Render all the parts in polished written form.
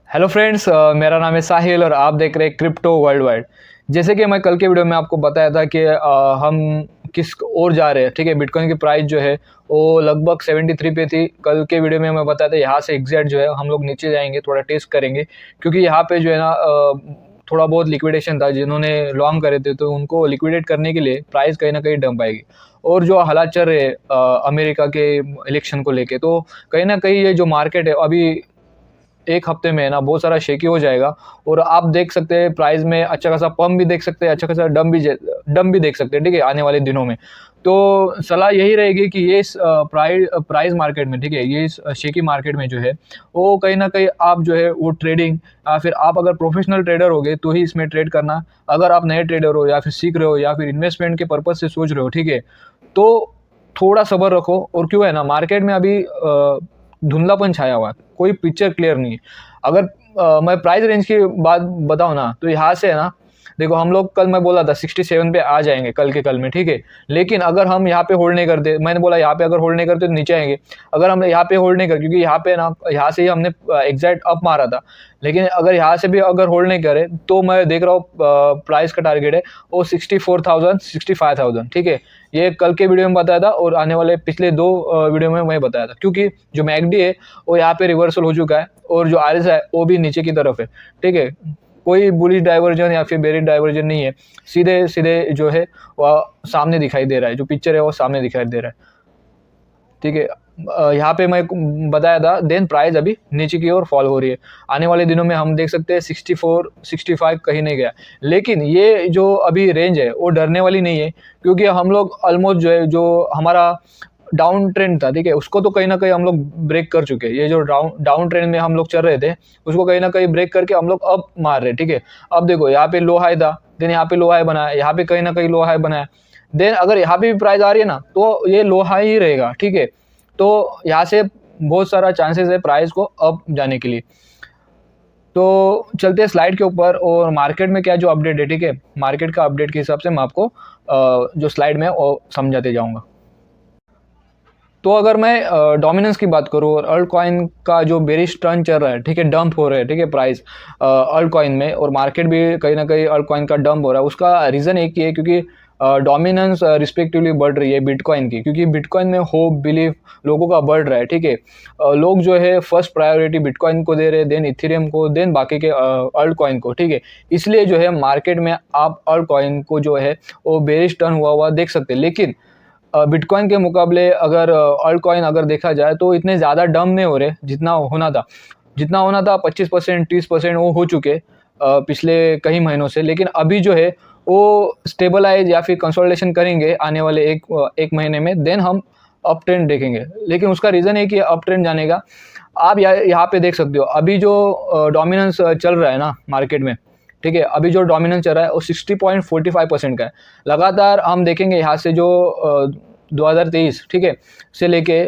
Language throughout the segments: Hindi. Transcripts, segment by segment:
हेलो फ्रेंड्स, मेरा नाम है साहिल और आप देख रहे हैं क्रिप्टो वर्ल्ड वाइड। जैसे कि मैं कल के वीडियो में आपको बताया था कि हम किस ओर जा रहे हैं। ठीक है, बिटकॉइन की प्राइस जो है वो लगभग 73 पे थी। कल के वीडियो में मैं बताया था यहाँ से एग्जैक्ट जो है हम लोग नीचे जाएंगे, थोड़ा टेस्ट करेंगे, क्योंकि यहाँ पे जो है ना थोड़ा बहुत लिक्विडेशन था। जिन्होंने लॉन्ग करे थे तो उनको लिक्विडेट करने के लिए प्राइस कहीं ना कहीं डंप आएगी। और जो हालात चल रहे हैं अमेरिका के इलेक्शन को लेके, तो कहीं ना कहीं ये जो मार्केट है अभी एक हफ्ते में ना बहुत सारा शेकी हो जाएगा। और आप देख सकते हैं प्राइस में अच्छा खासा पम्प भी देख सकते हैं, अच्छा खासा डम भी देख सकते हैं। ठीक है, आने वाले दिनों में तो सलाह यही रहेगी कि ये इस प्राइस मार्केट में, ठीक है, ये इस शेकी मार्केट में जो है वो कहीं ना कहीं आप जो है वो ट्रेडिंग, या फिर आप अगर प्रोफेशनल ट्रेडर हो गए तो ही इसमें ट्रेड करना। अगर आप नए ट्रेडर हो या फिर सीख रहे हो या फिर इन्वेस्टमेंट के पर्पज से सोच रहे हो, ठीक है, तो थोड़ा सब्र रखो। और क्यों है ना, मार्केट में अभी धुंधलापन छाया हुआ है, कोई पिक्चर क्लियर नहीं है। अगर मैं प्राइस रेंज की बात बताऊं ना, तो यहाँ से है ना, देखो हम लोग कल मैं बोला था 67 पे आ जाएंगे कल के कल में, ठीक है। लेकिन अगर हम यहाँ पे होल्ड नहीं करते, मैंने बोला यहाँ पे अगर होल्ड नहीं करते तो नीचे आएंगे। अगर हम यहाँ पे होल्ड नहीं कर, क्योंकि यहाँ पे ना यहाँ से ही हमने एग्जैक्ट अप मारा था, लेकिन अगर यहाँ से भी अगर होल्ड नहीं करे तो मैं देख रहा हूँ प्राइस का टारगेट है वो 64,000 65,000। ठीक है, ये कल के वीडियो में बताया था और आने वाले पिछले दो वीडियो में मैं बताया था, क्योंकि जो मैकडी है वो यहाँ पे रिवर्सल हो चुका है और जो आरएसआई है वो भी नीचे की तरफ है। ठीक है, कोई बुलिश डाइवर्जन या फिर बेरिश डाइवर्जन नहीं है, सीधे सीधे जो है वह सामने दिखाई दे रहा है, जो पिक्चर है वो सामने दिखाई दे रहा है। ठीक है, यहाँ पे मैं बताया था देन प्राइस अभी नीचे की ओर फॉल हो रही है। आने वाले दिनों में हम देख सकते हैं 64 65 कहीं नहीं गया। लेकिन ये जो अभी रेंज है वो डरने वाली नहीं है, क्योंकि हम लोग ऑलमोस्ट जो है जो हमारा डाउन ट्रेंड था, ठीक है, उसको तो कहीं ना कहीं हम लोग ब्रेक कर चुके हैं। ये जो डाउन ट्रेंड में हम लोग चल रहे थे उसको कहीं ना कहीं ब्रेक करके हम लोग अब मार रहे हैं। ठीक है, अब देखो यहाँ पे लो हाई था, देन यहाँ पे लो हाई बनाया, यहाँ पे कहीं ना कहीं लो हाई बनाया। देन अगर यहाँ पे भी प्राइस आ रही है ना तो ये लो हाई ही रहेगा। ठीक है, तो यहाँ से बहुत सारा चांसेस है प्राइस को अप जाने के लिए। तो चलते हैं स्लाइड के ऊपर और मार्केट में क्या जो अपडेट है। ठीक है, मार्केट का अपडेट के हिसाब से मैं आपको जो स्लाइड में वो समझाते जाऊंगा। तो अगर मैं डोमिनेंस की बात करूँ और अल्ट कॉइन का जो बेरिश टर्न चल रहा है, ठीक है, डंप हो रहा है, ठीक है, प्राइस अल्ट कॉइन में, और मार्केट भी कहीं ना कहीं अल्ट कॉइन का डंप हो रहा है। उसका रीज़न एक ही है, क्योंकि डोमिनेंस रिस्पेक्टिवली बढ़ रही है बिटकॉइन की, क्योंकि बिटकॉइन में होप बिलीव लोगों का बढ़ रहा है। ठीक है, लोग जो है फर्स्ट प्रायोरिटी बिटकॉइन को दे रहे हैं, देन इथेरियम को, देन बाकी के अल्ट कॉइन को। ठीक है, इसलिए जो है मार्केट में आप अल्ट कॉइन को जो है वो बेरिश टर्न हुआ हुआ देख सकते हैं। लेकिन बिटकॉइन के मुकाबले अगर अल्ट कॉइन अगर देखा जाए तो इतने ज़्यादा डम नहीं हो रहे जितना होना था। जितना होना था 25% 30% वो हो चुके पिछले कई महीनों से। लेकिन अभी जो है वो स्टेबलाइज या फिर कंसोलिडेशन करेंगे आने वाले एक महीने में, देन हम अप ट्रेंड देखेंगे। लेकिन उसका रीज़न है कि अप ट्रेंड जाने का आप यहाँ पे देख सकते हो अभी जो डोमिनेंस चल रहा है ना मार्केट में। ठीक है, अभी जो डोमिनेंस चल रहा है वो 60.45% का है। लगातार हम देखेंगे यहाँ से जो 2023, ठीक है, से लेके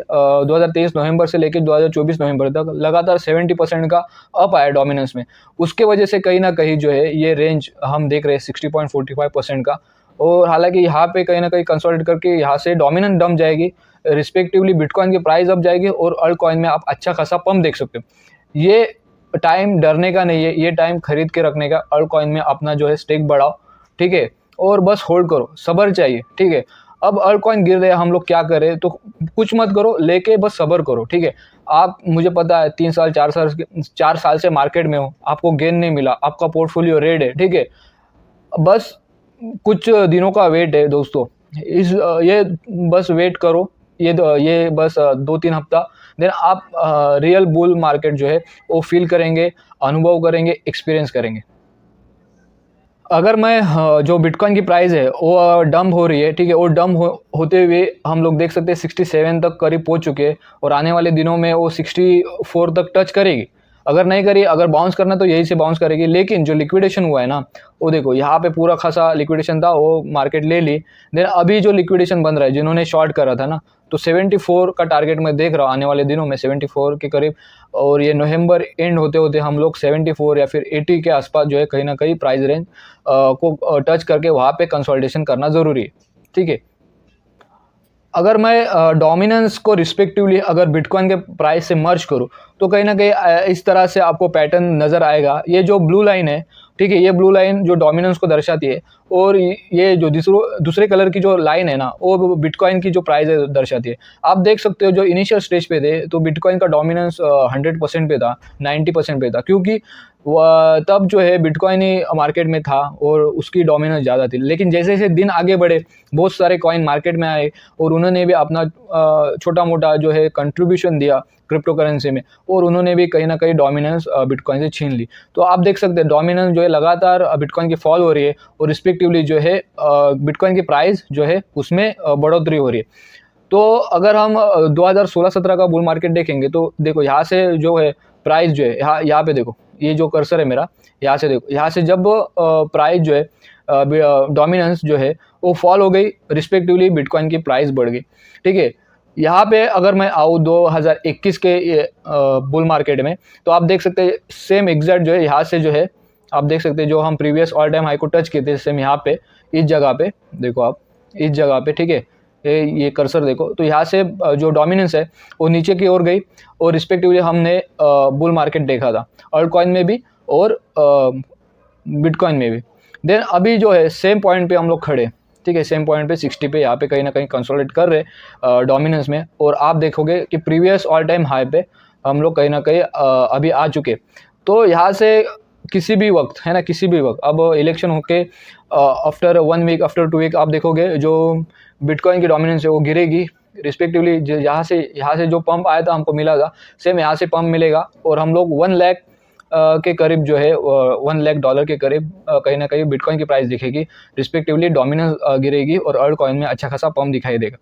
2023 नवंबर से लेके 2024 नवंबर तक लगातार 70% का अप आया डोमिनेंस में। उसके वजह से कहीं ना कहीं जो है ये रेंज हम देख रहे हैं 60.45% का। और हालांकि यहाँ पे कहीं ना कहीं कंसोलिडेट करके यहाँ से डोमिनेंट डम जाएगी, रिस्पेक्टिवली बिटकॉइन की प्राइस अप जाएगी और अल्ट कॉइन में आप अच्छा खासा पंप देख सकते हो। ये टाइम डरने का नहीं है, ये टाइम खरीद के रखने का। अल्ट कॉइन में अपना जो है स्टेक बढ़ाओ, ठीक है, और बस होल्ड करो, सब्र चाहिए। ठीक है, अब अल्ट कॉइन गिर रहे हैं, हम लोग क्या करें, तो कुछ मत करो, लेके बस सब्र करो। ठीक है, आप, मुझे पता है 3 साल 4 साल से मार्केट में हो, आपको गेन नहीं मिला, आपका पोर्टफोलियो रेड है। ठीक है, बस कुछ दिनों का वेट है दोस्तों, ये बस वेट करो, ये बस 2-3 हफ्ता, देन आप रियल बुल मार्केट जो है वो फील करेंगे, अनुभव करेंगे, एक्सपीरियंस करेंगे। अगर मैं जो बिटकॉइन की प्राइस है वो डंप हो रही है, ठीक है, वो डंप होते हुए हम लोग देख सकते हैं 67 तक करीब पहुंच चुके हैं और आने वाले दिनों में वो 64 तक टच करेगी। अगर नहीं करी, अगर बाउंस करना तो यही से बाउंस करेगी। लेकिन जो लिक्विडेशन हुआ है ना, वो देखो यहाँ पे पूरा खासा लिक्विडेशन था, वो मार्केट ले ली। देन अभी जो लिक्विडेशन बन रहा है, जिन्होंने शॉर्ट करा था ना, तो 74 का टारगेट मैं देख रहा हूँ आने वाले दिनों में, 74 के करीब। और ये नवंबर एंड होते होते हम लोग 74 या फिर 80 के आसपास जो है कहीं ना कहीं प्राइस रेंज को टच करके वहाँ पे कंसोलिडेशन करना ज़रूरी है। ठीक है, अगर मैं डोमिनेंस को रिस्पेक्टिवली अगर बिटकॉइन के प्राइस से मर्ज करूँ तो कहीं ना कहीं इस तरह से आपको पैटर्न नज़र आएगा। ये जो ब्लू लाइन है, ठीक है, ये ब्लू लाइन जो डोमिनेंस को दर्शाती है, और ये जो दूसरे कलर की जो लाइन है ना, वो बिटकॉइन की जो प्राइस है दर्शाती है। आप देख सकते हो जो इनिशियल स्टेज पे थे तो बिटकॉइन का डोमिनेंस 100% पे था, 90% पे था, क्योंकि तब जो है बिटकॉइन ही मार्केट में था और उसकी डोमिनेंस ज़्यादा थी। लेकिन जैसे जैसे दिन आगे बढ़े, बहुत सारे कॉइन मार्केट में आए और उन्होंने भी अपना छोटा मोटा जो है कंट्रीब्यूशन दिया क्रिप्टो करेंसी में, और उन्होंने भी कहीं ना कहीं डोमिनेंस बिटकॉइन से छीन ली। तो आप देख सकते हैं डोमिनेंस जो है लगातार बिटकॉइन की फॉल हो रही है, और रिस्पेक्टिवली जो है बिटकॉइन की प्राइस जो है उसमें बढ़ोतरी हो रही है। तो अगर हम 2016-17 का बुल मार्केट देखेंगे तो देखो यहाँ से जो है प्राइस जो है, यहाँ पे देखो, ये जो कर्सर है मेरा, यहाँ से देखो, यहाँ से जब प्राइस जो है डोमिनेंस जो है वो फॉल हो गई, रिस्पेक्टिवली बिटकॉइन की प्राइस बढ़ गई। ठीक है, यहाँ पे अगर मैं आऊँ 2021 के बुल मार्केट में, तो आप देख सकते हैं सेम एग्जैक्ट जो है यहाँ से जो है आप देख सकते हैं जो हम प्रीवियस ऑल टाइम हाई को टच किए थे, सेम यहाँ पे इस जगह पे देखो आप, इस जगह पे, ठीक है, ये कर्सर देखो, तो यहाँ से जो डोमिनेंस है वो नीचे की ओर गई, और रिस्पेक्टिवली हमने बुल मार्केट देखा था ऑल्ट कॉइन में भी और बिटकॉइन में भी। देन अभी जो है सेम पॉइंट पे हम लोग खड़े, ठीक है, सेम पॉइंट पे 60 पे यहाँ पे कहीं ना कहीं कंसोलिडेट कर रहे डोमिनेंस में, और आप देखोगे कि प्रीवियस ऑल टाइम हाई पे हम लोग कहीं ना कहीं अभी आ चुके। तो यहाँ से किसी भी वक्त है ना, किसी भी वक्त अब इलेक्शन होके आफ्टर 1 वीक, आफ्टर 2 वीक आप देखोगे जो बिटकॉइन की डोमिनेंस है वो गिरेगी, रिस्पेक्टिवली यहाँ से जो पंप आया था हमको मिला था, सेम यहाँ से पंप मिलेगा, और हम लोग 1 लाख के करीब जो है $1 लाख के करीब कहीं ना कहीं बिटकॉइन की प्राइस दिखेगी, रिस्पेक्टिवली डोमिनेंस गिरेगी और अल्ट कॉइन में अच्छा खासा पंप दिखाई देगा।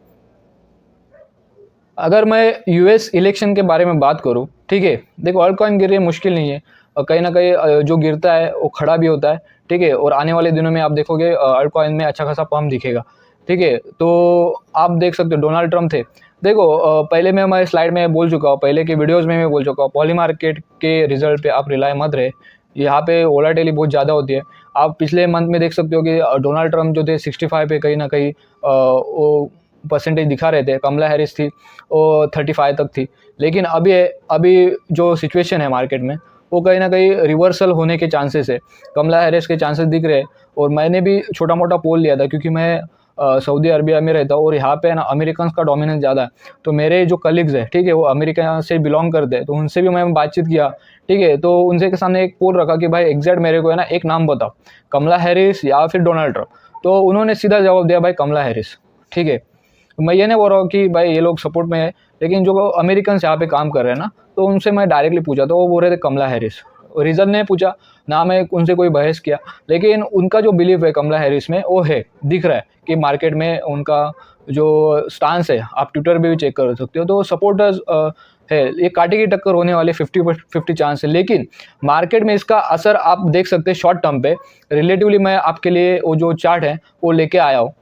अगर मैं यूएस इलेक्शन के बारे में बात करूं, ठीक है, देखो अल्ट कॉइन गिर रही है, मुश्किल नहीं है, और कहीं ना कहीं जो गिरता है वो खड़ा भी होता है, ठीक है, और आने वाले दिनों में आप देखोगे अल्ट कॉइन में अच्छा खासा पंप दिखेगा। ठीक है, तो आप देख सकते हो डोनाल्ड ट्रम्प थे, देखो पहले मैं स्लाइड में बोल चुका हूँ, पहले के वीडियोस में मैं बोल चुका हूँ, पॉली मार्केट के रिजल्ट पे आप रिलाय मत रहे, यहाँ पे वोलाटिलिटी बहुत ज़्यादा होती है। आप पिछले मंथ में देख सकते हो कि डोनाल्ड ट्रम्प जो थे 65 पे कहीं ना कहीं वो परसेंटेज दिखा रहे थे, कमला हैरिस थी वो 35 तक थी, लेकिन अभी जो सिचुएशन है मार्केट में वो कहीं ना कहीं रिवर्सल होने के चांसेस है, कमला हैरिस के चांसेस दिख रहे हैं। और मैंने भी छोटा मोटा पोल लिया था, क्योंकि मैं सऊदी अरबिया में रहता हूँ और यहाँ पे ना अमेरिकन का डोमिनेंस ज़्यादा है, तो मेरे जो कलीग्स है, ठीक है, वो अमेरिका से बिलोंग करते हैं, तो उनसे भी मैं बातचीत किया, ठीक है, तो उनसे के सामने एक पोल रखा कि भाई एग्जैक्ट मेरे को है ना एक नाम बताओ, कमला हैरिस या फिर डोनाल्ड ट्रम्प, तो उन्होंने सीधा जवाब दिया भाई कमला हैरिस। ठीक है, मैं ये नहीं बोल रहा हूँ कि भाई ये लोग सपोर्ट में है, लेकिन जो अमेरिकन यहाँ पे काम कर रहे हैं ना, तो उनसे मैं डायरेक्टली पूछा तो वो बोल रहे थे कमला हैरिस, रीज़न नहीं पूछा ना, मैं उनसे कोई बहस किया, लेकिन उनका जो बिलीफ है कमला हैरिस में वो है, दिख रहा है कि मार्केट में उनका जो स्टांस है, आप ट्विटर पे भी चेक कर सकते हो, तो सपोर्टर्स है, ये काटे की टक्कर होने वाले 50-50 चांस है, लेकिन मार्केट में इसका असर आप देख सकते हैं शॉर्ट टर्म पे। रिलेटिवली मैं आपके लिए वो जो चार्ट है वो लेके आया हूँ,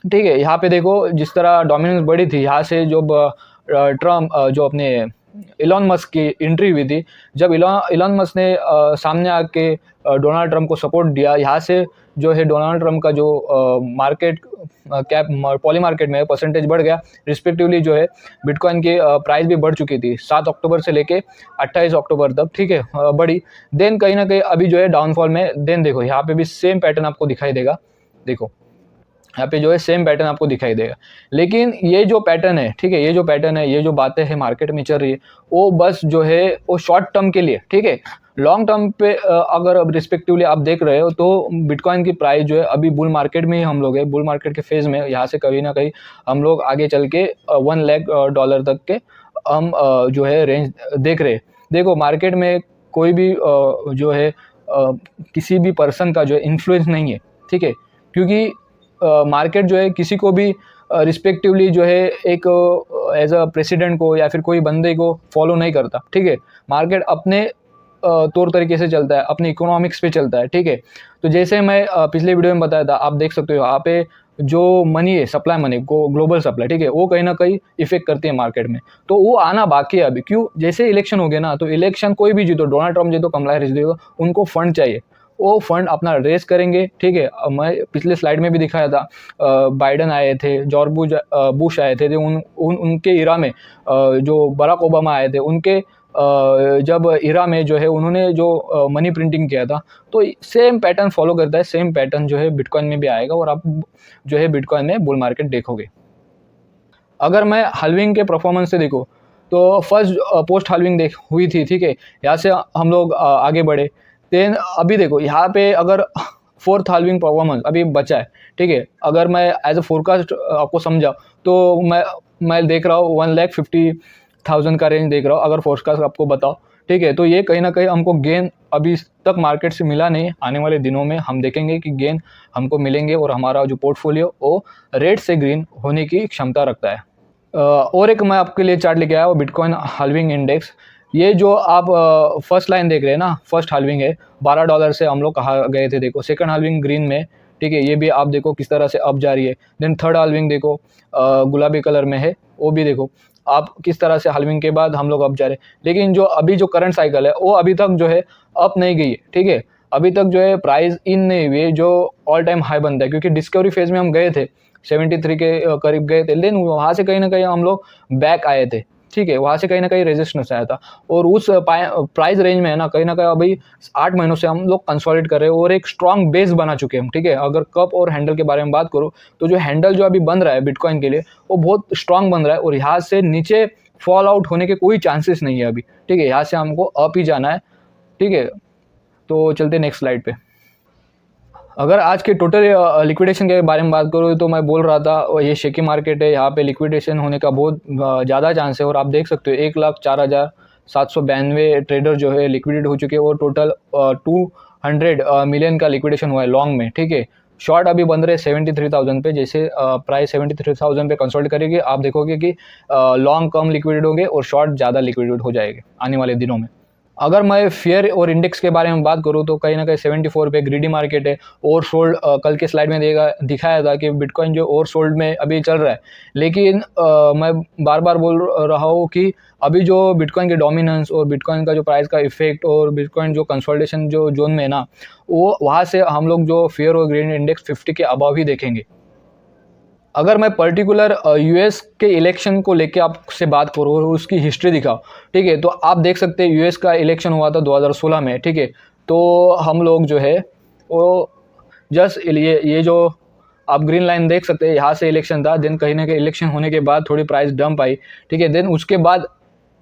ठीक है, यहाँ पे देखो जिस तरह डोमिनेंस बढ़ी थी, यहाँ से जो ट्रम्प जो अपने इलॉन मस्क की एंट्री हुई थी, जब इलॉन मस्क ने सामने आके डोनाल्ड ट्रम्प को सपोर्ट दिया, यहाँ से जो है डोनाल्ड ट्रम्प का जो मार्केट कैप पॉली मार्केट में परसेंटेज बढ़ गया, रिस्पेक्टिवली जो है बिटकॉइन की प्राइस भी बढ़ चुकी थी 7 अक्टूबर से लेके 28 अक्टूबर तक, ठीक है, बढ़ी। देन कहीं ना कहीं अभी जो है डाउनफॉल में, देन देखो यहाँ पे भी सेम पैटर्न आपको दिखाई देगा, देखो यहाँ पे जो है सेम पैटर्न आपको दिखाई देगा। लेकिन ये जो पैटर्न है, ठीक है, ये जो पैटर्न है, ये जो बातें हैं मार्केट में चल रही है, वो बस जो है वो शॉर्ट टर्म के लिए, ठीक है, लॉन्ग टर्म पे अगर अब रिस्पेक्टिवली आप देख रहे हो तो बिटकॉइन की प्राइस जो है अभी बुल मार्केट में ही हम लोग है, बुल मार्केट के फेज में, यहाँ से कहीं ना कहीं हम लोग आगे चल के $1 लाख तक के हम जो है रेंज देख रहे हैं। देखो मार्केट में कोई भी जो है किसी भी पर्सन का जो है इन्फ्लुएंस नहीं है, ठीक है, क्योंकि मार्केट जो है किसी को भी रिस्पेक्टिवली जो है एक एज अ प्रेसिडेंट को या फिर कोई बंदे को फॉलो नहीं करता, ठीक है, मार्केट अपने तौर तरीके से चलता है, अपने इकोनॉमिक्स पे चलता है, ठीक है। तो जैसे मैं पिछले वीडियो में बताया था, आप देख सकते हो यहाँ पे जो मनी है, सप्लाई मनी को ग्लोबल सप्लाई, ठीक है, वो कहीं ना कहीं इफेक्ट करती है मार्केट में, तो वो आना बाकी है अभी। क्यों? जैसे इलेक्शन हो गया ना, तो इलेक्शन कोई भी जीतो, डोनाल्ड ट्रम्प जीतो, कमला हैरिस जीतो, उनको फंड चाहिए, वो फंड अपना रेस करेंगे, ठीक है। मैं पिछले स्लाइड में भी दिखाया था, बाइडन आए थे, जॉर्ज बुश आए थे, उनके इरा में जो बराक ओबामा आए थे, उनके जब इरा में जो है उन्होंने जो मनी प्रिंटिंग किया था, तो सेम पैटर्न फॉलो करता है, सेम पैटर्न जो है बिटकॉइन में भी आएगा और आप जो है बिटकॉइन में बुल मार्केट देखोगे। अगर मैं हल्विंग के परफॉर्मेंस से देखो तो फर्स्ट पोस्ट हल्विंग हुई थी, ठीक है। यहाँ से हम लोग आगे बढ़े, देन अभी देखो यहाँ पे अगर फोर्थ हल्विंग परफॉर्मेंस अभी बचा है, ठीक है। अगर मैं एज अ फोरकास्ट आपको समझा तो मैं देख रहा हूँ 1,50,000 का रेंज देख रहा हूँ, अगर फोरकास्ट आपको बताओ, ठीक है। तो ये कहीं ना कहीं हमको गेन अभी तक मार्केट से मिला नहीं, आने वाले दिनों में हम देखेंगे कि गेन हमको मिलेंगे और हमारा जो पोर्टफोलियो वो रेड से ग्रीन होने की क्षमता रखता है। और एक मैं आपके लिए चार्ट लेके आया वो बिटकॉइन हल्विंग इंडेक्स। ये जो आप फर्स्ट लाइन देख रहे हैं ना, फर्स्ट हल्विंग है, $12 से हम लोग कहाँ गए थे देखो। सेकंड हल्विंग ग्रीन में, ठीक है, ये भी आप देखो किस तरह से अप जा रही है। देन थर्ड हल्विंग देखो गुलाबी कलर में है, वो भी देखो आप किस तरह से हल्विंग के बाद हम लोग अप जा रहे हैं। लेकिन जो अभी जो करंट साइकिल है वो अभी तक जो है अप नहीं गई है, ठीक है। अभी तक जो है प्राइस इन नहीं हुई है, जो ऑल टाइम हाई बनता है, क्योंकि डिस्कवरी फेज में हम गए थे 73 के करीब गए थे, लेकिन वहाँ से कहीं ना कहीं हम लोग बैक आए थे, ठीक है। वहाँ से कहीं ना कहीं रेजिस्टेंस आया था और उस प्राइस रेंज में है ना कहीं अभी 8 महीनों से हम लोग कंसोलिडेट कर रहे हैं और एक स्ट्रॉन्ग बेस बना चुके हैं हम, ठीक है। अगर कप और हैंडल के बारे में बात करो तो जो हैंडल जो अभी बन रहा है बिटकॉइन के लिए वो बहुत स्ट्रॉन्ग बन रहा है और यहाँ से नीचे फॉल आउट होने के कोई चांसेस नहीं है अभी, ठीक है। यहाँ से हमको अप ही जाना है, ठीक है। तो चलते नेक्स्ट स्लाइड पे। अगर आज के टोटल लिक्विडेशन के बारे में बात करूँ तो मैं बोल रहा था ये शेकी मार्केट है, यहाँ पे लिक्विडेशन होने का बहुत ज़्यादा चांस है और आप देख सकते हो 1,04,792 ट्रेडर जो है लिक्विडेट हो चुके हैं और टोटल 200 मिलियन का लिक्विडेशन हुआ है लॉन्ग में, ठीक है। शॉर्ट अभी बन रहे 73,000 पे, जैसे प्राइस 73,000 पे कंसोल्ट करेगी आप देखोगे कि लॉन्ग कम लिक्विडेट होंगे और शॉर्ट ज़्यादा लिक्विडेट हो जाएंगे आने वाले दिनों में। अगर मैं फेयर और इंडेक्स के बारे में बात करूँ तो कहीं ना कहीं 74 पे ग्रीडी मार्केट है। ओवर सोल्ड कल के स्लाइड में दिखाया था कि बिटकॉइन जो ओवर सोल्ड में अभी चल रहा है, लेकिन मैं बार बार बोल रहा हूँ कि अभी जो बिटकॉइन के डोमिनेंस और बिटकॉइन का जो प्राइस का इफेक्ट और बिटकॉइन जो कंसोलिडेशन जो जोन में है ना, वो वहाँ से हम लोग जो फेयर और ग्रीडी इंडेक्स 50 के अबव ही देखेंगे। अगर मैं पर्टिकुलर यूएस के इलेक्शन को लेके आपसे बात करूँ और उसकी हिस्ट्री दिखाऊं, ठीक है, तो आप देख सकते हैं यूएस का इलेक्शन हुआ था 2016 में, ठीक है। तो हम लोग जो है वो जस्ट ये जो आप ग्रीन लाइन देख सकते हैं, यहाँ से इलेक्शन था, देन कहीं ना कहीं इलेक्शन होने के बाद थोड़ी प्राइस डंप आई, ठीक है। देन उसके बाद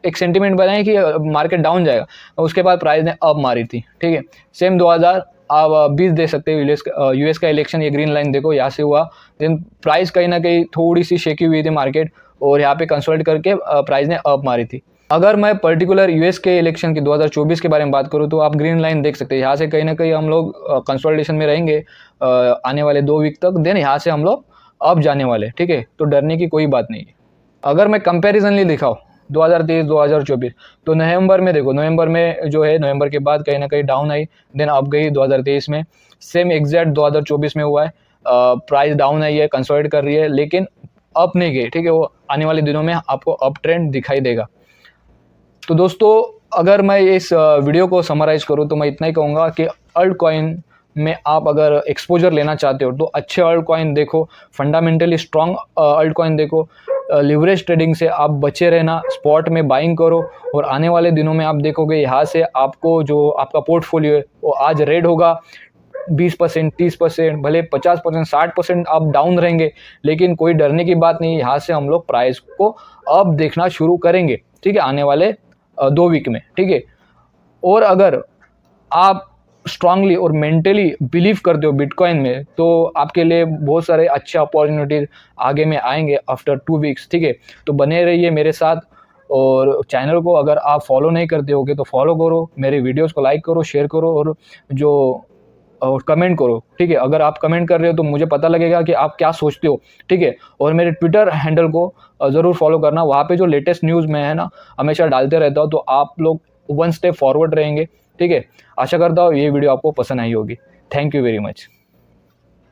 एक सेंटीमेंट बनाए कि मार्केट डाउन जाएगा, उसके बाद प्राइस ने अप मारी थी, ठीक है। सेम 2020 दे सकते हो यूएस का इलेक्शन, ये ग्रीन लाइन देखो यहाँ से हुआ, देन प्राइस कहीं ना कहीं थोड़ी सी शेकी हुई थी मार्केट और यहाँ पे कंसोलिडेट करके प्राइस ने अप मारी थी। अगर मैं पर्टिकुलर यूएस के इलेक्शन के 2024 के बारे में बात करूँ तो आप ग्रीन लाइन देख सकते हैं, यहाँ से कहीं ना कहीं हम लोग कंसोलिडेशन में रहेंगे आने वाले 2 वीक तक, देन यहाँ से हम लोग अप जाने वाले, ठीक है। तो डरने की कोई बात नहीं है। अगर मैं कंपेरिजनली दिखाऊँ 2023-2024 तो नवंबर में देखो, नवंबर में जो है नवंबर के बाद कहीं ना कहीं डाउन आई, देन अप गई 2023 में। सेम एग्जैक्ट 2024 में हुआ है, प्राइस डाउन आई है, कंसोलिडेट कर रही है, लेकिन अप नहीं गई, ठीक है। वो आने वाले दिनों में आपको अप ट्रेंड दिखाई देगा। तो दोस्तों अगर मैं इस वीडियो को समराइज करूँ तो मैं इतना ही कहूँगा कि अल्ट कॉइन में आप अगर एक्सपोजर लेना चाहते हो तो अच्छे अल्ट कॉइन देखो, फंडामेंटली स्ट्रॉन्ग अल्ट कॉइन देखो, लिवरेज ट्रेडिंग से आप बचे रहना, स्पॉट में बाइंग करो और आने वाले दिनों में आप देखोगे यहाँ से आपको जो आपका पोर्टफोलियो है वो आज रेड होगा 20%, 30%, भले 50%, 60% आप डाउन रहेंगे, लेकिन कोई डरने की बात नहीं। यहाँ से हम लोग प्राइस को अब देखना शुरू करेंगे, ठीक है, आने वाले 2 वीक में, ठीक है। और अगर आप स्ट्रांगली और मेंटली बिलीव करते हो बिटकॉइन में तो आपके लिए बहुत सारे अच्छे अपॉर्चुनिटीज आगे में आएंगे आफ्टर 2 वीक्स, ठीक है। तो बने रहिए मेरे साथ और चैनल को अगर आप फॉलो नहीं करते होगे तो फॉलो करो, मेरे वीडियोस को लाइक करो, शेयर करो और जो कमेंट करो, ठीक है। अगर आप कमेंट कर रहे हो तो मुझे पता लगेगा कि आप क्या सोचते हो, ठीक है। और मेरे ट्विटर हैंडल को ज़रूर फॉलो करना, वहाँ पे जो लेटेस्ट न्यूज़ में है ना हमेशा डालते रहता हूँ, तो आप लोग 1 स्टेप फॉरवर्ड रहेंगे, ठीक है। आशा करता हूँ ये वीडियो आपको पसंद आई होगी। Thank you very much.